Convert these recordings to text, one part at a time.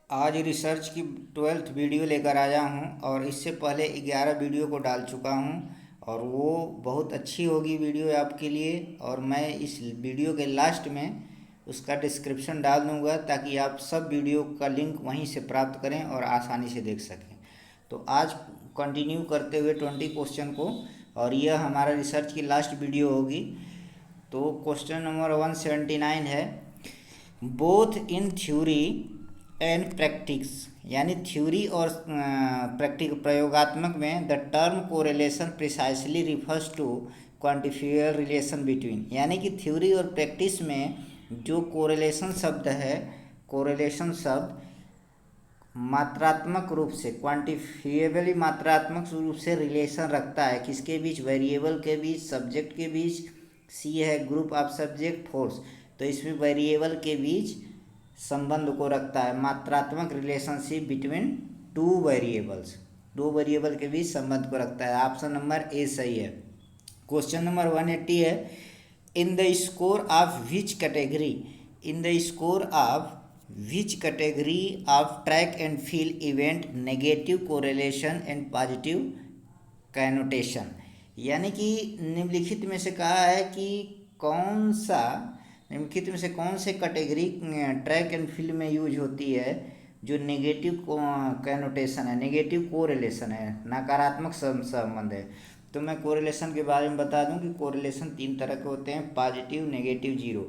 आज रिसर्च की 12th video लेकर आया हूँ और इससे पहले 11 वीडियो को डाल चुका हूँ और वो बहुत अच्छी होगी वीडियो आपके लिए। और मैं इस वीडियो के लास्ट में उसका डिस्क्रिप्शन डाल दूँगा ताकि आप सब वीडियो का लिंक वहीं से प्राप्त करें और आसानी से देख सकें। तो आज कंटिन्यू करते हुए 20 क्वेश्चन को, और यह हमारा रिसर्च की लास्ट वीडियो होगी। तो क्वेश्चन नंबर 179 है, both in theory and practice, यानी थ्योरी और प्रैक्टिक प्रयोगात्मक में the term correlation precisely refers to quantifier relation between, यानी कि थ्योरी और प्रैक्टिस में जो कोरिलेशन शब्द है, कोरिलेशन शब्द मात्रात्मक रूप से, क्वांटिफिएबली मात्रात्मक रूप से रिलेशन रखता है किसके बीच? वेरिएबल के बीच, सब्जेक्ट के बीच। सी है ग्रुप ऑफ सब्जेक्ट फोर्स, तो इसमें वेरिएबल के बीच संबंध को रखता है, मात्रात्मक रिलेशनशिप बिटवीन टू वेरिएबल्स, दो वेरिएबल के बीच संबंध को रखता है। ऑप्शन नंबर ए सही है। क्वेश्चन नंबर 180 है, in the score of which category, in the score of which category of track and field event negative correlation and positive connotation, यानी कि निम्नलिखित में से कहा है कि कौन सा, निम्नलिखित में से कौन से कैटेगरी ट्रैक एंड फील्ड में यूज होती है जो नेगेटिव कैनोटेशन है, नेगेटिव कोरिलेशन है, नकारात्मक संबंध है। तो मैं कोरिलेशन के बारे में बता दूं कि कोरिलेशन 3 तरह के होते हैं, पॉजिटिव, नेगेटिव, जीरो।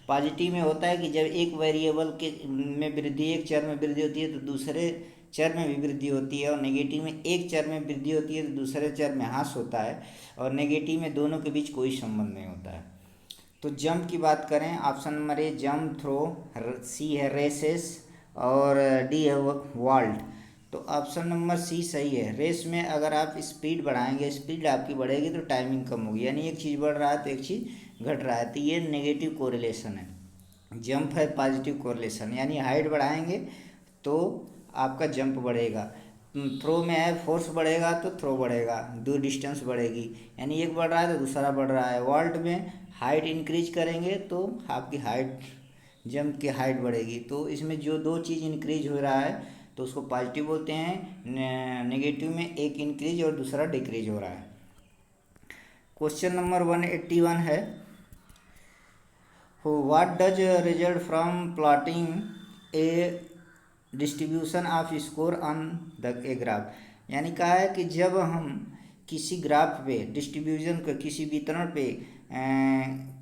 पॉजिटिव में होता है कि जब एक वेरिएबल के में वृद्धि, एक चर में वृद्धि होती है तो दूसरे चर में भी वृद्धि होती है, और नेगेटिव में एक चर में वृद्धि होती है तो दूसरे चर में ह्रास होता है, और नेगेटिव में दोनों के बीच कोई संबंध नहीं होता है। तो जंप की बात करें, option number A jump, throw, C है रेसेस, और डी है वॉल्ट। तो ऑप्शन नंबर सी सही है। रेस में अगर आप स्पीड बढ़ाएंगे, स्पीड आपकी बढ़ेगी तो टाइमिंग कम होगी, यानी एक चीज़ बढ़ रहा है तो एक चीज़ घट रहा है, तो ये नेगेटिव कोरिलेशन है। जंप है पॉजिटिव कोरिलेशन, यानी हाइट बढ़ाएंगे तो आपका जंप बढ़ेगा। थ्रो में है फोर्स बढ़ेगा तो थ्रो बढ़ेगा, दो डिस्टेंस बढ़ेगी, यानी एक बढ़ रहा है तो दूसरा बढ़ रहा है। वॉल्ट में हाइट इंक्रीज करेंगे तो आपकी हाइट, जंप की हाइट बढ़ेगी। तो इसमें जो दो चीज़ इंक्रीज हो रहा है तो उसको पॉजिटिव बोलते हैं, नेगेटिव में एक इंक्रीज और दूसरा डिक्रीज हो रहा है। क्वेश्चन नंबर 181 है, what does result from plotting A distribution off score on the a graph, यानी कहा है कि जब हम किसी ग्राफ पे डिस्ट्रीब्यूशन को, किसी वितरण पे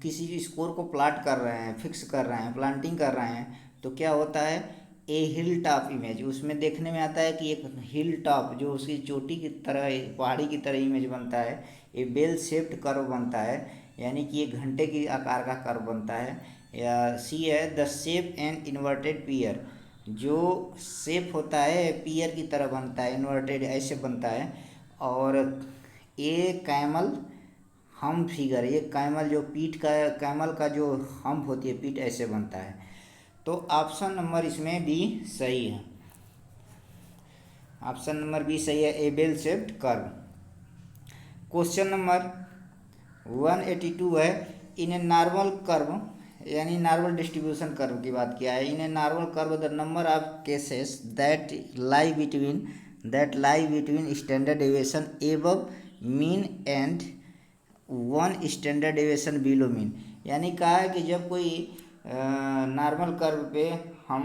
किसी स्कोर को प्लाट कर रहे हैं, फिक्स कर रहे हैं, प्लांटिंग कर रहे हैं, तो क्या होता है, ए हिल टॉप इमेज, उसमें देखने में आता है कि एक हिल टॉप जो उसकी चोटी की तरह, पहाड़ी की तरह इमेज बनता है, ए बेल शेप्ड कर्व बनता है, यानी कि एक घंटे की आकार का कर्व बनता है। या सी है the shape and inverted peer, जो शेप होता है पीयर की तरह बनता है, इन्वर्टेड ऐसे बनता है। और ए कैमल हम फिगर, ये कैमल जो पीठ का, कैमल का जो हम्प होती है पीठ, ऐसे बनता है। तो ऑप्शन नंबर इसमें बी सही है। ऑप्शन नंबर बी सही है, A bell shaped curve. Question number 182 है, इन ए नॉर्मल कर्व, यानी नॉर्मल डिस्ट्रीब्यूशन कर्व की बात किया है। In a normal curve the number of cases that lie between standard deviation above mean and one standard deviation below mean, यानी कहा है कि जब कोई नॉर्मल कर्व पे हम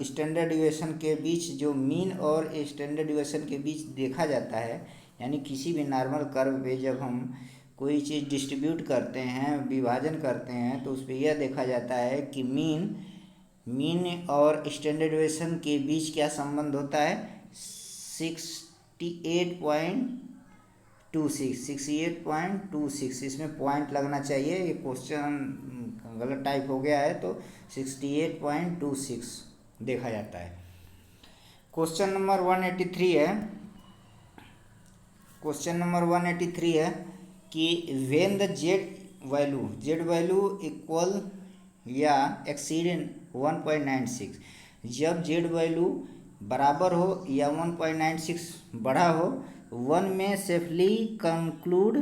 स्टैंडर्ड डेविएशन के बीच, जो मीन और स्टैंडर्ड डेविएशन के बीच देखा जाता है, यानी किसी भी नॉर्मल कर्व पे जब हम कोई चीज़ डिस्ट्रीब्यूट करते हैं, विभाजन करते हैं, तो उस पर यह देखा जाता है कि मीन और स्टैंडर्ड डेविएशन के बीच क्या संबंध होता है, 68.26, इसमें पॉइंट लगना चाहिए, ये क्वेश्चन गलत टाइप हो गया है, तो 68.26 देखा जाता है। क्वेश्चन नंबर 183 है, क्वेश्चन नंबर 183 है कि when the Z value equal या एक्सीड 1.96, जब जेड वैल्यू बराबर हो या 1.96 बड़ा हो, वन में safely conclude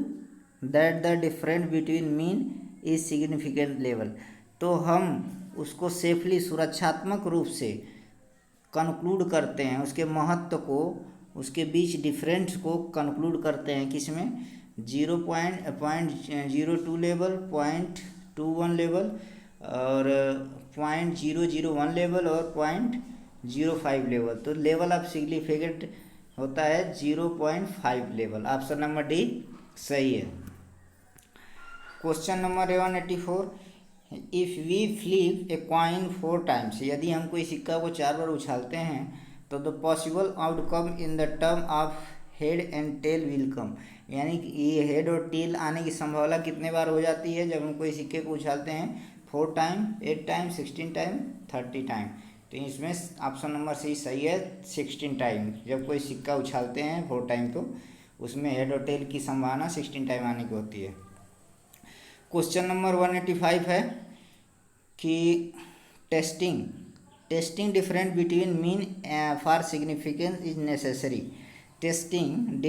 that the difference between mean is significant level, तो हम उसको सेफली, सुरक्षात्मक रूप से कंक्लूड करते हैं, उसके महत्व को, उसके बीच डिफरेंस को कंक्लूड करते हैं किसमें, 0.02 लेवल, 0.21 लेवल और 0.001 लेवल और 0.05 लेवल। तो लेवल ऑफ सिग्निफिकेंट होता है 0.5 लेवल। ऑप्शन नंबर डी सही है। Question number 184, if we flip a coin 4 times, यदि हम कोई सिक्का को 4 बार उछालते हैं तो the possible outcome in the term of head and tail will come, यानी कि ये हेड और टेल आने की संभावना कितने बार हो जाती है जब हम कोई सिक्के को उछालते हैं, 4 टाइम, 8 टाइम, 16 टाइम, 30 टाइम। तो इसमें ऑप्शन नंबर सी सही है, 16 टाइम। जब कोई सिक्का उछालते हैं 4 टाइम तो उसमें हेड और टेल की संभावना 16 टाइम आने की होती है। क्वेश्चन नंबर 185 है कि testing different between mean for significance is necessary. Testing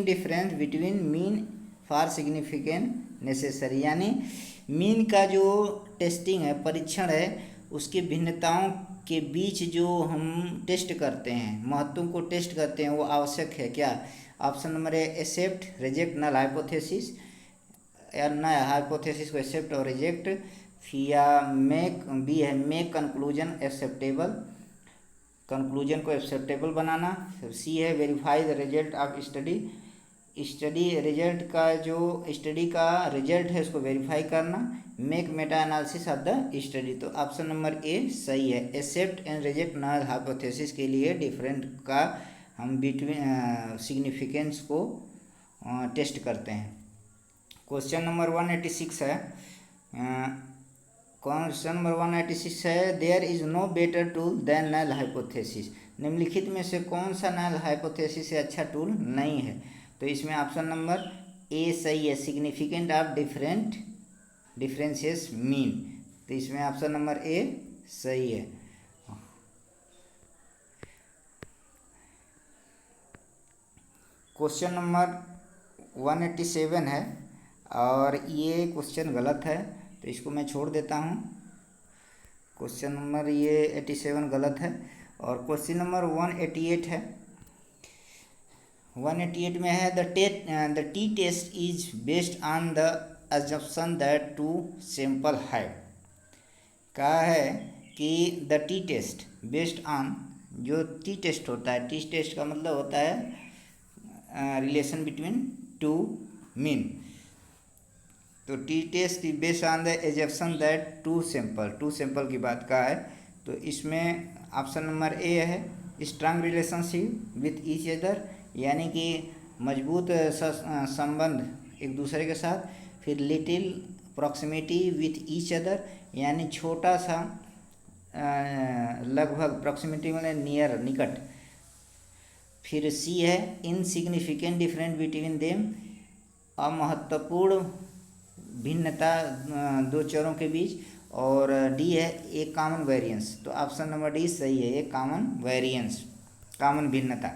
difference between mean for significant necessary, यानी मीन का जो टेस्टिंग है, परीक्षण है, उसकी भिन्नताओं के बीच जो हम टेस्ट करते हैं, महत्वों को टेस्ट करते हैं, वो आवश्यक है क्या। Option number A accept, reject, null hypothesis, या नल हाइपोथेसिस को एक्सेप्ट और रिजेक्ट, या बी है मेक कंक्लूजन एक्सेप्टेबल, कंक्लूजन को एक्सेप्टेबल बनाना। सी है verify the result of study result का जो स्टडी का रिजल्ट है उसको वेरीफाई करना। Make meta analysis of the study. तो ऑप्शन नंबर ए सही है। Accept and reject null hypothesis के लिए डिफरेंट का हम बिटवीन सिग्निफिकेंस को टेस्ट करते हैं। क्वेश्चन नंबर 186 है, क्वेश्चन नंबर 186 है, there is no better tool than null hypothesis. निम्नलिखित में से कौन सा नल हाइपोथेसिस से अच्छा टूल नहीं है। तो इसमें ऑप्शन नंबर ए सही है, सिग्निफिकेंट ऑफ डिफरेंसेस मीन। तो इसमें ऑप्शन नंबर ए सही है। क्वेश्चन नंबर 187 है और ये क्वेश्चन गलत है तो इसको मैं छोड़ देता हूँ। क्वेश्चन नंबर ये 87 गलत है। और क्वेश्चन नंबर 188 है। 188 में है the t test is based on the assumption that two sample have। कहा है कि the t test based on, जो टी टेस्ट होता है, टी टेस्ट का मतलब होता है रिलेशन बिटवीन टू मीन। तो t test is based on the assumption that two sample की बात का है। तो इसमें ऑप्शन नंबर ए है, strong relationship with each other, यानी कि मजबूत संबंध एक दूसरे के साथ। फिर little proximity with each other, यानी छोटा सा लगभग, प्रॉक्सिमिटी मतलब नियर, निकट। फिर सी है इनसिग्निफिकेंट डिफरेंस बिटवीन देम, अमहत्वपूर्ण भिन्नता दो चरों के बीच। और डी है एक कॉमन वेरिएंस। तो ऑप्शन नंबर डी सही है, एक कॉमन वेरिएंस, कॉमन भिन्नता।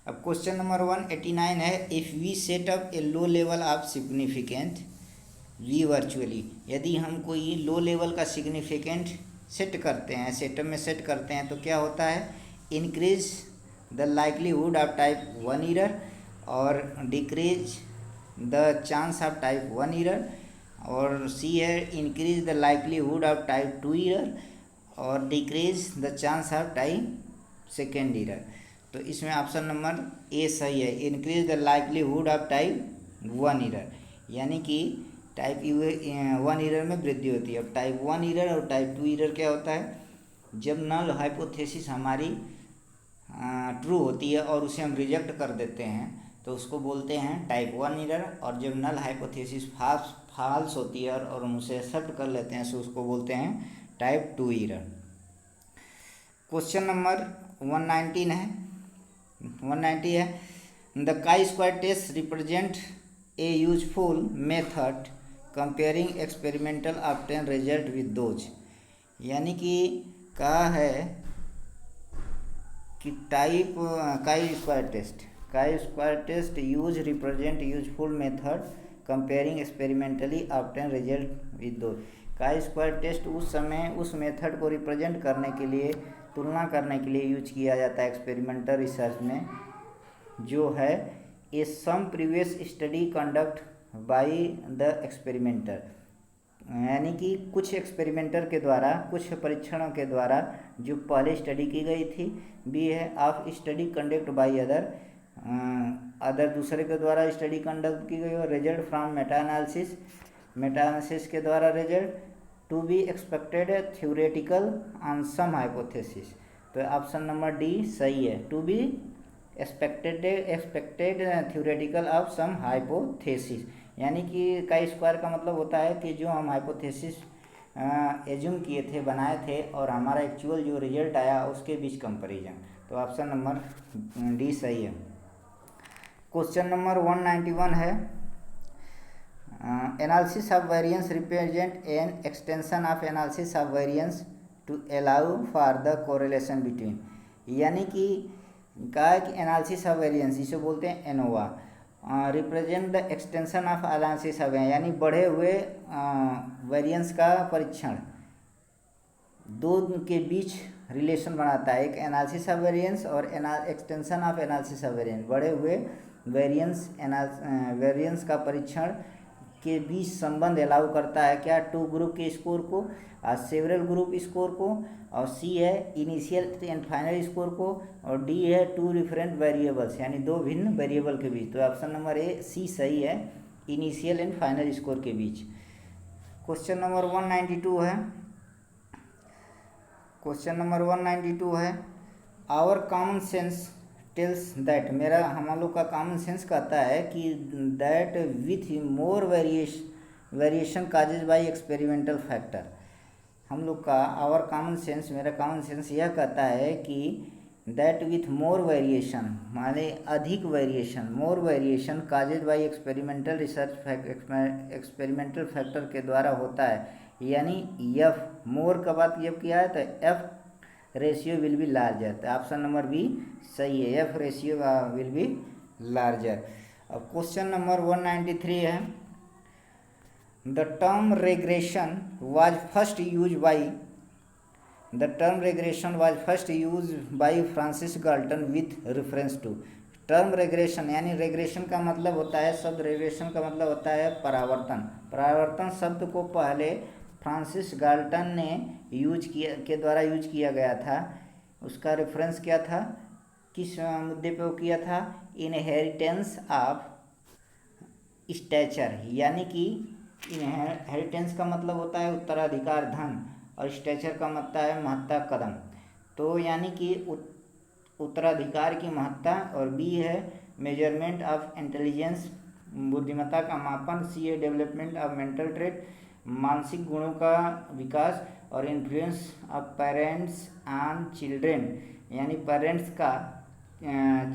अब क्वेश्चन नंबर 189 है, if we set up a low level of significant we virtually, यदि हम कोई लो लेवल का सिग्निफिकेंट सेट करते हैं, सेटअप में सेट करते हैं, तो क्या होता है, increase the likelihood of type 1 error और decrease the chance of type 1 error. और सी है increase the likelihood of type 2 error और decrease the chance of type second error. तो इसमें ऑप्शन नंबर ए सही है, increase the likelihood of type 1 error, यानी कि टाइप 1 एरर में वृद्धि होती है। अब टाइप 1 एरर और टाइप 2 एरर क्या होता है, जब नल हाइपोथेसिस हमारी ट्रू होती है और उसे हम रिजेक्ट कर देते हैं तो उसको बोलते हैं टाइप 1 एरर। और जब नल हाइपोथेसिस फॉल्स होती है और हम उसे एक्सेप्ट कर लेते हैं तो उसको बोलते हैं टाइप 2 एरर। क्वेश्चन नंबर 190 है, 190 है, the chi square test represent a useful method comparing experimental obtain result with those, यानी कि कहा है कि type chi square test use represent useful method comparing experimentally obtain result with those. Chi square test उस समय उस method को represent करने के लिए, तुलना करने के लिए यूज किया जाता है एक्सपेरिमेंटल रिसर्च में, जो है a some previous study conduct by the experimenter, यानी कि कुछ एक्सपेरिमेंटर के द्वारा, कुछ परीक्षणों के द्वारा जो पहले स्टडी की गई थी। बी है of study conduct by other दूसरे के द्वारा स्टडी कंडक्ट की गई और रिजल्ट फ्रॉम मेटा एनालिसिस के द्वारा result to be expected theoretical on some hypothesis. तो ऑप्शन नंबर डी सही है, to be expected theoretical of some hypothesis, यानी कि काई स्क्वायर का मतलब होता है कि जो हम हाइपोथेसिस एज्यूम किए थे, बनाए थे, और हमारा एक्चुअल जो रिजल्ट आया उसके बीच कंपैरिजन। तो ऑप्शन नंबर डी सही है। क्वेश्चन नंबर 191 है, analysis of variance represent an extension of analysis of variance to allow for the correlation between, यानी कि कहा कि एनालिसिस ऑफ वेरिएंस, इसे बोलते हैं ANOVA, represent the extension of analysis of, यानी बढ़े हुए वेरिएंस का परीक्षण दो के बीच रिलेशन बनाता है, एक एनालिसिस ऑफ वेरिएंस और extension of analysis of variance, बढ़े हुए वेरिएंस का परीक्षण के बीच संबंध अलाउ करता है क्या, टू ग्रुप के स्कोर को, सेवरल ग्रुप स्कोर को, और सी है इनिशियल एंड फाइनल स्कोर को, और डी है टू डिफरेंट वेरिएबल्स, यानी दो भिन्न वेरिएबल के बीच। तो ऑप्शन नंबर ए सी सही है, इनिशियल एंड फाइनल स्कोर के बीच। क्वेश्चन नंबर 192 है, क्वेश्चन नंबर 192 है, our common sense tells that, मेरा हम लोग का कॉमन सेंस कहता है कि that with more variation causes by experimental factor, हम लोग का आवर कॉमन सेंस, मेरा कॉमन सेंस यह कहता है कि दैट विथ मोर वेरिएशन, माने अधिक variation, more variation causes by experimental research experimental factor के द्वारा होता है, यानी एफ मोर का बात जब किया है तो F ratio will be larger. तो ऑप्शन नंबर बी सही है, F ratio will be larger. अब क्वेश्चन नंबर 193 है, the term regression was first use by Francis Galton with reference to, term regression, यानी रेग्रेशन का मतलब होता है, शब्द रेग्रेशन का मतलब होता है परावर्तन। परावर्तन शब्द को पहले फ्रांसिस गाल्टन ने के द्वारा यूज किया गया था। उसका रेफरेंस क्या था, किस मुद्दे पे वो किया था, इनहेरिटेंस ऑफ स्टैचर, यानी कि इनहेरिटेंस का मतलब होता है उत्तराधिकार धन, और स्टैचर का मतलब है महत्ता कदम। तो यानी कि उत्तराधिकार की महत्ता, और बी है मेजरमेंट ऑफ इंटेलिजेंस, बुद्धिमत्ता का मापन, सी है डेवलपमेंट ऑफ मेंटल ट्रेट, मानसिक गुणों का विकास, और influence of parents on children, यानी पेरेंट्स का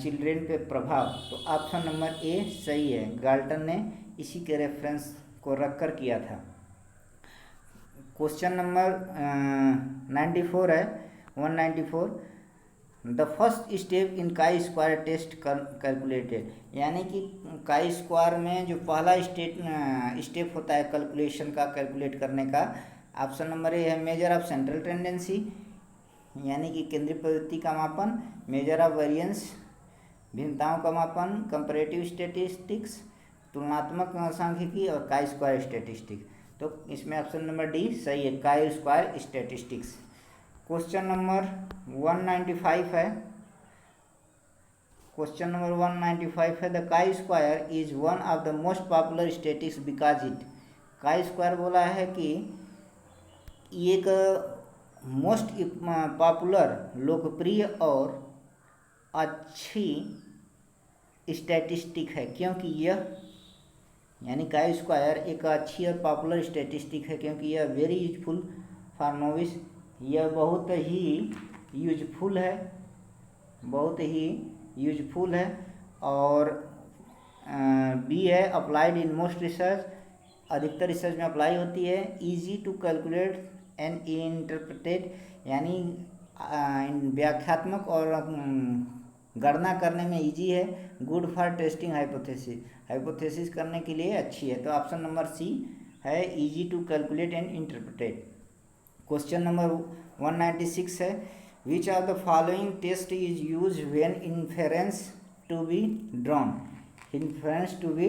चिल्ड्रेन पे प्रभाव। तो ऑप्शन नंबर ए सही है, गाल्टन ने इसी के रेफरेंस को रखकर किया था। क्वेश्चन नंबर 94 है, 194, द फर्स्ट स्टेप इन काई स्क्वायर टेस्ट कैलकुलेटेड, यानी कि काई स्क्वायर में जो पहला स्टेप होता है कैलकुलेशन का, कैलकुलेट करने का, ऑप्शन नंबर ए है मेजर ऑफ सेंट्रल टेंडेंसी, यानी कि केंद्रीय प्रवृत्ति का मापन, मेजर ऑफ वेरिएंस भिन्नताओं का मापन, कंपैरेटिव स्टैटिस्टिक्स तुलनात्मक सांख्यिकी, और काई स्क्वायर स्टैटिस्टिक्स। तो इसमें ऑप्शन नंबर डी सही है, chi square statistics. Question number 195 है, क्वेश्चन नंबर 195 है, the chi square is one of the most popular statistics because it, chi square बोला है कि एक मोस्ट पॉपुलर, लोकप्रिय और अच्छी स्टैटिस्टिक है, क्योंकि यह, यानी काई स्क्वायर एक अच्छी और पॉपुलर स्टैटिस्टिक है क्योंकि यह वेरी यूजफुल फॉर नोविस, यह बहुत ही यूजफुल है, बहुत ही यूजफुल है। और बी है अप्लाइड इन मोस्ट रिसर्च, अधिकतर रिसर्च में अप्लाई होती है। Easy to calculate and interpreted, यानी व्याख्यात्मक और गणना करने में इजी है। Good for testing hypothesis, hypothesis करने के लिए अच्छी है। तो ऑप्शन नंबर सी है easy to calculate and interpret. Question number 196 है which are the following test is use when inference to be drawn. Inference to be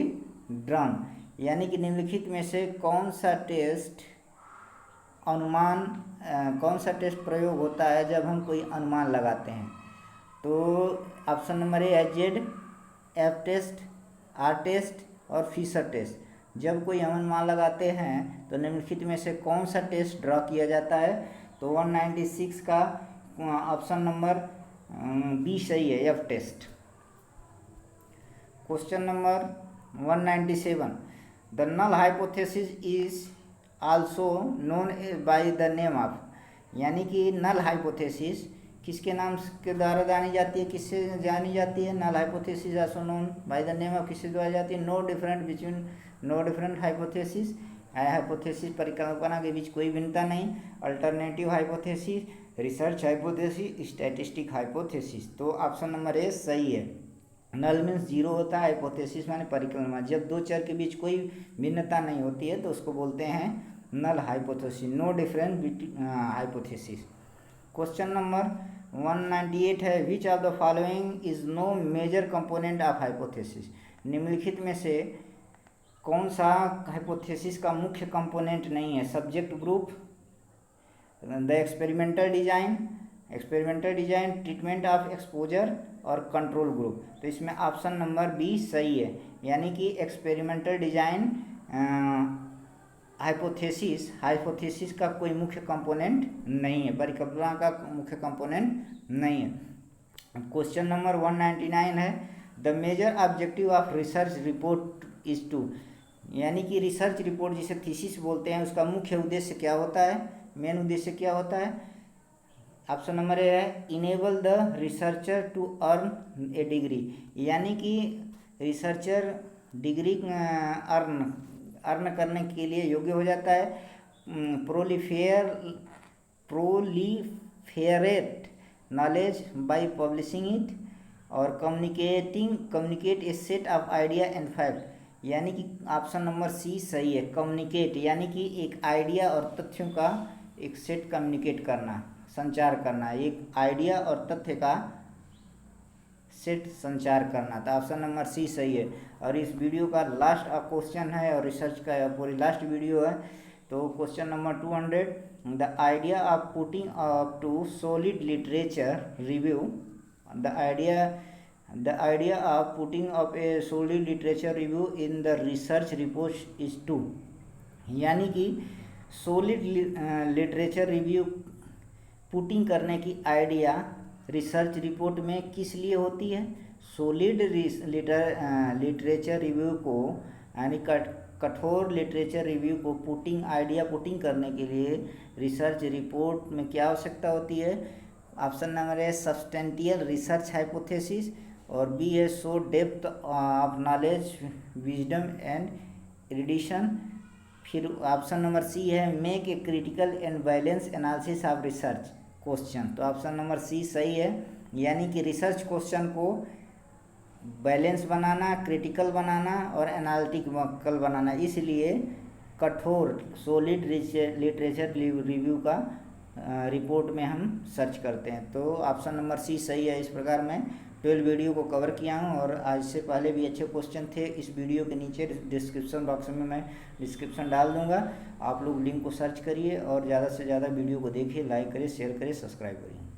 drawn यानी कि निम्नलिखित में से कौन सा टेस्ट प्रयोग होता है जब हम कोई अनुमान लगाते हैं। तो ऑप्शन नंबर ए है Z, F test, R test और फिशर टेस्ट। जब कोई अनुमान लगाते हैं तो निम्नलिखित में से कौन सा टेस्ट ड्रॉ किया जाता है। तो 196 का ऑप्शन नंबर बी सही है, F test. Question number 197 the null hypothesis is also known by the name of, यानी कि नल हाइपोथेसिस किसके नाम के द्वारा जानी जाती है, किससे जानी जाती है। Null hypothesis also known by the name of किससे द्वारा जाती है। नो डिफरेंट हाइपोथेसिस, हाइपोथेसिस परिकल्पना के बीच कोई भिन्नता नहीं। Alternative hypothesis, research hypothesis, statistic hypothesis. तो ऑप्शन नंबर ए सही है। नल मीन्स जीरो होता है, हाइपोथेसिस माने परिकल्पना। जब दो चर के बीच कोई भिन्नता नहीं होती है तो उसको बोलते हैं null hypothesis, no different hypothesis. Question number 198 है which of the following is no major component of hypothesis. निम्नलिखित में से कौन सा हाइपोथेसिस का मुख्य कंपोनेंट नहीं है। Subject group, the experimental design, treatment of exposure और कंट्रोल ग्रुप। तो इसमें ऑप्शन नंबर बी सही है, यानी कि एक्सपेरिमेंटल डिजाइन हाइपोथेसिस का कोई मुख्य कंपोनेंट नहीं है, परिकल्पना का मुख्य कंपोनेंट नहीं है। क्वेश्चन नंबर 199 है the major objective of research report is to, यानी कि रिसर्च रिपोर्ट जिसे थीसिस बोलते हैं उसका मुख्य उद्देश्य क्या होता है, मेन उद्देश्य क्या होता है। ऑप्शन नंबर ए है enable the researcher to earn a degree, यानी कि रिसर्चर डिग्री अर्न करने के लिए योग्य हो जाता है। प्रोलिफेरेट नॉलेज बाय पब्लिशिंग इट और communicate A set of idea and fact, यानी कि ऑप्शन नंबर सी सही है। कम्युनिकेट यानी कि एक आइडिया और तथ्यों का एक सेट कम्युनिकेट करना, संचार करना, एक आइडिया और तथ्य का सेट संचार करना। तो ऑप्शन नंबर सी सही है। और इस वीडियो का लास्ट क्वेश्चन है और रिसर्च का पूरी लास्ट वीडियो है। तो question number 200 the idea of putting up to solid literature review, the idea of putting up a solid literature review in the research report is to, यानी कि solid literature review putting करने की idea research report में किस लिए होती है। Solid literature review को यानी कठोर लिटरेचर रिव्यू को पुटिंग करने के लिए रिसर्च रिपोर्ट में क्या आवश्यकता होती है। Option number A substantial research hypothesis और बी है show depth of knowledge, wisdom and edition. फिर ऑप्शन नंबर सी है make a critical and balance analysis of research question. तो ऑप्शन नंबर सी सही है, यानी कि रिसर्च क्वेश्चन को बैलेंस बनाना, क्रिटिकल बनाना और एनालिटिकल बनाना, इसलिए कठोर सॉलिड लिटरेचर रिव्यू का रिपोर्ट में हम सर्च करते हैं। तो ऑप्शन नंबर सी सही है। इस प्रकार मैं 12 वीडियो को कवर किया हूँ और आज से पहले भी अच्छे क्वेश्चन थे। इस वीडियो के नीचे डिस्क्रिप्शन बॉक्स में मैं डिस्क्रिप्शन डाल दूँगा, आप लोग लिंक को सर्च करिए और ज़्यादा से ज़्यादा वीडियो को देखिए, लाइक करिए, शेयर करिए, सब्सक्राइब करिए।